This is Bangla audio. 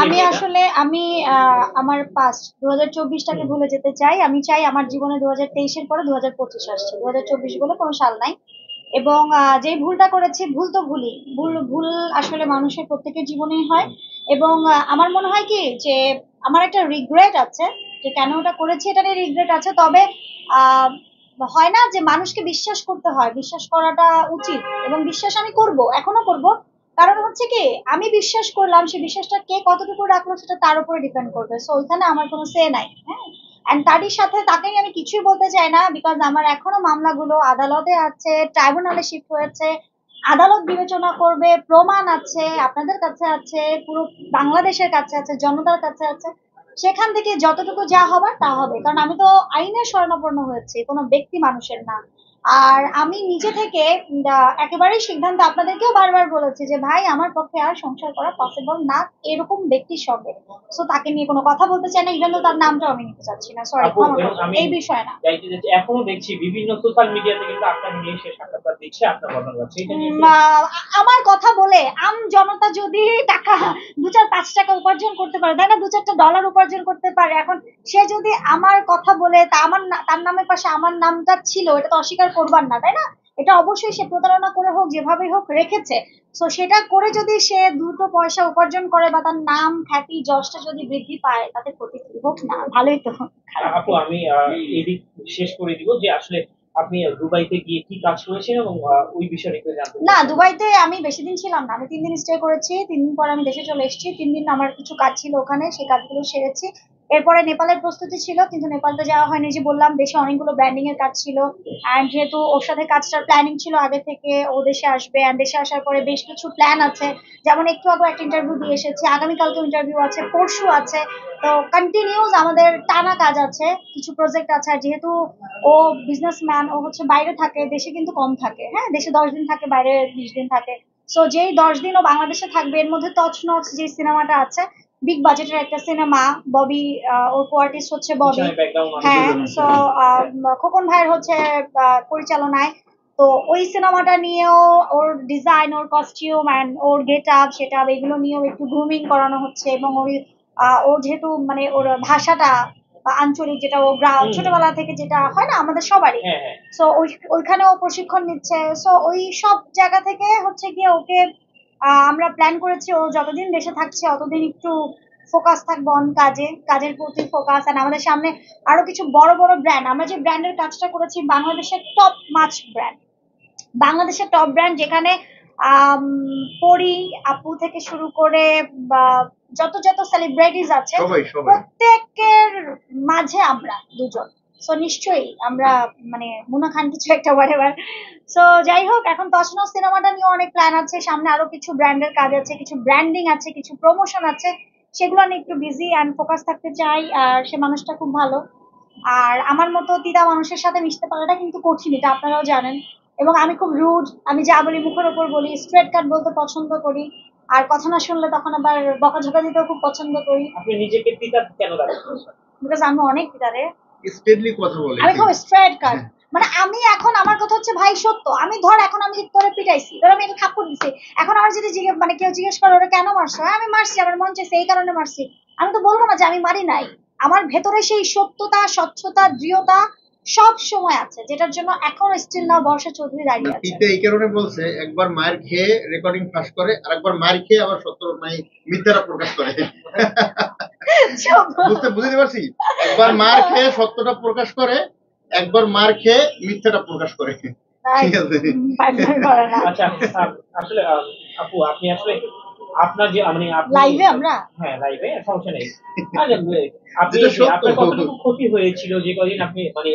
আমি আসলে আমি আমার পাস্ট 2024টাকে ভুলে যেতে চাই। আমি চাই আমার জীবনে 2023-এর পরে 2025 আসছে। 2024 বলে কোনো সাল নাই। এবং যে ভুলটা করেছি, ভুল তো ভুলই। ভুল ভুল আসলে মানুষের প্রত্যেকের জীবনেই হয়। এবং আমার মনে হয় কি যে আমার একটা রিগ্রেট আছে যে কেন ওটা করেছি, এটা নিয়ে রিগ্রেট আছে। তবে আহ হয় না যে মানুষকে বিশ্বাস করতে হয়, বিশ্বাস করাটা উচিত এবং বিশ্বাস আমি করব, এখনো করব। কারণ হচ্ছে কি, আমি বিশ্বাস করলাম, সে বিশ্বাসটা কে কতটুকু রাখলো সেটা তার উপরে ডিপেন্ড করবে। সো ওইখানে আমার কোনো সে নাই, হ্যাঁ। এন্ড তারই সাথে তাকেই আমি কিছুই বলতে চাই না, বিকজ আমার এখনো মামলাগুলো আদালতে আছে, ট্রাইব্যুনালে শিফট হয়েছে, আদালত বিবেচনা করবে, প্রমাণ আছে, আপনাদের কাছে আছে, পুরো বাংলাদেশের কাছে আছে, জনতার কাছে আছে। সেখান থেকে যতটুকু যা হবার তা হবে, কারণ আমি তো আইনের শরণাপন্ন হয়েছি, কোনো ব্যক্তি মানুষের না। আর আমি নিজে থেকে একেবারেই সিদ্ধান্ত আপনাদেরকেও বারবার বলেছি যে ভাই আমার পক্ষে আর সংসার করা পসিবল না এরকম ব্যক্তির সঙ্গে। সো তাকে নিয়ে কোনো কথা বলতে চাই না, ইভেন তো তার নামটাও আমি নিতে চাচ্ছি না, সরি, আপু ক্ষমা এবং করবেন, আমি এই বিষয়ে না। চাইতে যাচ্ছি, এখনো দেখছি বিভিন্ন সোশ্যাল মিডিয়াতে কিন্তু আপনাকে নিয়ে সে সাক্ষাৎকার দিচ্ছে, আপনার কথা বলছে, এটা নিয়ে আমার কথা বলে আম জনতা যদি টাকা 2-4-5 টাকা উপার্জন করতে পারে, তাই না, 2-4টা ডলার উপার্জন করতে পারে, এখন সে যদি আমার কথা বলে তা আমার তার নামের পাশে আমার নামটা ছিল, এটা তো অস্বীকার করবার না, তাই না। এটা অবশ্যই সে প্রতারণা করে হোক, যেভাবে হোক রেখেছে। তো সেটা করে যদি সে দুটো পয়সা উপার্জন করে বা তার নাম খ্যাতি যশটা যদি বৃদ্ধি পায়, তাতে ক্ষতি কি? হোক না, ভালোই তো, খারাপ আপু আমি এই দিক শেষ করে দিব যে আসলে আপনি দুবাইতে গিয়ে কি কাজ করেছেন এবং ওই বিষয়ে একটু জানতে না, চাচ্ছি। দুবাইতে আমি বেশি দিন ছিলাম না, আমি 3 দিন স্টে করেছি। 3 দিন পর আমি দেশে চলে এসেছি। 3 দিন আমার কিছু কাজ ছিল ওখানে, সেই কাজগুলো সেরেছি। এরপরে নেপালের প্রস্তুতি ছিল, কিন্তু নেপালতে যাওয়া হয়নি। যে বললাম, দেশে অনেকগুলো ব্র্যান্ডিং এর কাজ ছিল, অ্যান্ড যেহেতু ওর সাথে কাজটার প্ল্যানিং ছিল আগে থেকে, ও দেশে আসবে, অ্যান্ড দেশে আসার পরে বেশ কিছু প্ল্যান আছে। যেমন একটু আগে একটা ইন্টারভিউ দিয়ে এসেছি, আগামীকালকে ইন্টারভিউ আছে, পরশু আছে। তো কন্টিনিউস আমাদের টানা কাজ আছে, কিছু প্রজেক্ট আছে। আর যেহেতু ও বিজনেসম্যান, ও হচ্ছে বাইরে থাকে, দেশে কিন্তু কম থাকে, হ্যাঁ, দেশে 10 দিন থাকে, বাইরে 20 দিন থাকে। সো যেই 10 দিন ও বাংলাদেশে থাকবে, এর মধ্যে তছনছ যে সিনেমাটা আছে, বিগ বাজেটের একটা সিনেমা, ববি, ওর কো আর্টিস্ট হচ্ছে ববি। পিছনে ব্যাকগ্রাউন্ড হ্যাঁ। সো খোকন ভাইয়ের হচ্ছে পরিচালনায়। তো ওই সিনেমাটা নিয়েও ওর ডিজাইন, ওর কস্টিউম অ্যান্ড ওর গেট আপ সেট আপ এগুলো নিয়েও একটু গ্রুমিং করানো হচ্ছে। এবং ওর ওর যেহেতু মানে ওর ভাষাটা বা আঞ্চলিক, যেটা ও ছোটবেলা থেকে যেটা হয় না আমাদের সবারই, হ্যাঁ হ্যাঁ সো ওইখানেও প্রশিক্ষণ নিচ্ছে। সো ওই সব জায়গা থেকে হচ্ছে গিয়ে ওকে আমরা প্ল্যান করেছি, ও যতদিন দেশে থাকছে অতদিন একটু ফোকাস থাকবে অন কাজে, কাজের প্রতি ফোকাস। আর আমাদের সামনে আরো কিছু বড় বড় ব্র্যান্ড, আমরা যে ব্র্যান্ডের কাজটা করেছি, বাংলাদেশের টপ মাছ ব্র্যান্ড, বাংলাদেশের টপ ব্র্যান্ড, যেখানে আম, পরি আপু থেকে শুরু করে বা যত যত সেলিব্রিটিস আছে, সবাই সবাই প্রত্যেকের মাঝে আমরা দুজন। সো নিশ্চয়ই আমরা মানে মুনা খান কিছু একটা whatever। সো যাই হোক, এখন তছনছ সিনেমাটা নিয়ে অনেক প্ল্যান আছে, সামনে আরো কিছু ব্র্যান্ডের কাজ আছে, কিছু ব্র্যান্ডিং আছে, কিছু প্রমোশন আছে, সেগুলো নিয়ে একটু বিজি অ্যান্ড ফোকাস থাকতে চাই। আর সে মানুষটা খুব ভালো। আর আমার মতো তিতা মানুষের সাথে মিশতে পারাটা কিন্তু কঠিন, এটা আপনারাও জানেন। এবং আমি খুব রুড, আমি যা বলি মুখের ওপর বলি, স্ট্রেট কাট বলতে পছন্দ করি। আর কথা না শুনলে তখন আবার বকাঝকা দিতেও খুব পছন্দ করি, আপনি নিজেকে পিতা কেন দাবি করছেন? বিকজ আমি অনেক তিতারে। স্টেটলি কথা বলে আমি খুব স্ট্রেট কাট, মানে আমি এখন আমার কথা হচ্ছে ভাই সত্য। আমি ধর এখন আমি তোরে পিটাইছি, ধর আমি একটা থাপ্পড় দিছি, এখন আমার যদি মানে কেউ জিজ্ঞেস করে ওরা কেন মারছো, হ্যাঁ, আমি মারছি, আমার মন চাইছে এই কারণে মারছি, আমি তো বলবো না যে আমি মারি নাই। আমার ভেতরে সেই সত্যতা, স্বচ্ছতা, দৃঢ়তা সব সময় আছে, যেটার জন্য এখন স্টিল নাও বর্ষা চৌধুরী দাঁড়িয়ে আছে। পিতা এই কারণে বলছে, একবার মায়ের খেয়ে রেকর্ডিং ফাঁস করে, আর একবার মায়ের খেয়ে আবার সত্য নাই মিথ্যাটা প্রকাশ করে। বুঝতে পারছি, একবার মার খেয়ে সত্যটা প্রকাশ করে, একবার মার খেয়ে মিথ্যাটা প্রকাশ করে। ঠিক আছে। আচ্ছা আসলে আপু আপনি আসলে আপনার যে মানে আপনি লাইভে আমরা, হ্যাঁ লাইভে সমস্যা নেই। আপনি আপনার কতটুকু ক্ষতি হয়েছিল যে কদিন আপনি মানে